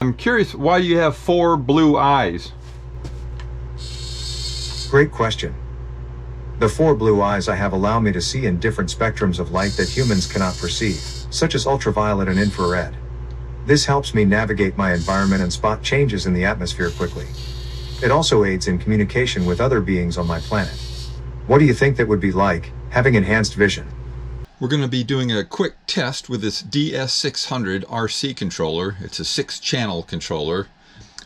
I'm curious why you have 4 blue eyes. Great question. The 4 blue eyes I have allow me to see in different spectrums of light that humans cannot perceive, such as ultraviolet and infrared. This helps me navigate my environment and spot changes in the atmosphere quickly. It also aids in communication with other beings on my planet. What do you think that would be like, having enhanced vision? We're going to be doing a quick test with this DS600 RC controller. It's a 6-channel controller.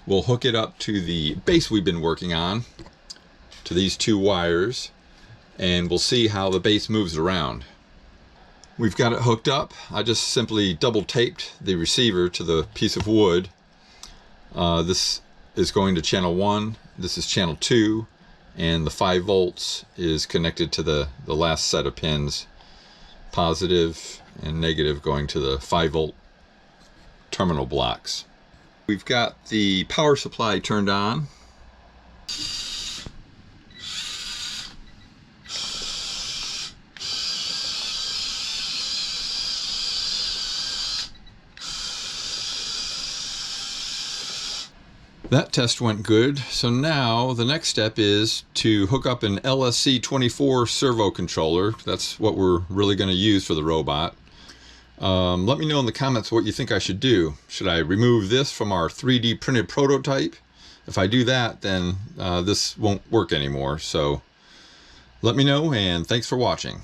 We'll hook it up to the base we've been working on, to these 2 wires, and we'll see how the base moves around. We've got it hooked up. I just simply double taped the receiver to the piece of wood. This is going to channel 1, this is channel 2, and the 5 volts is connected to the last set of pins, positive and negative going to the 5 volt terminal blocks. We've got the power supply turned on. That test went good, so now the next step is to hook up an LSC24 servo controller. That's what we're really going to use for the robot. Let me know in the comments what you think I should do. Should I remove this from our 3D printed prototype? If I do that, then this won't work anymore. So let me know, and thanks for watching.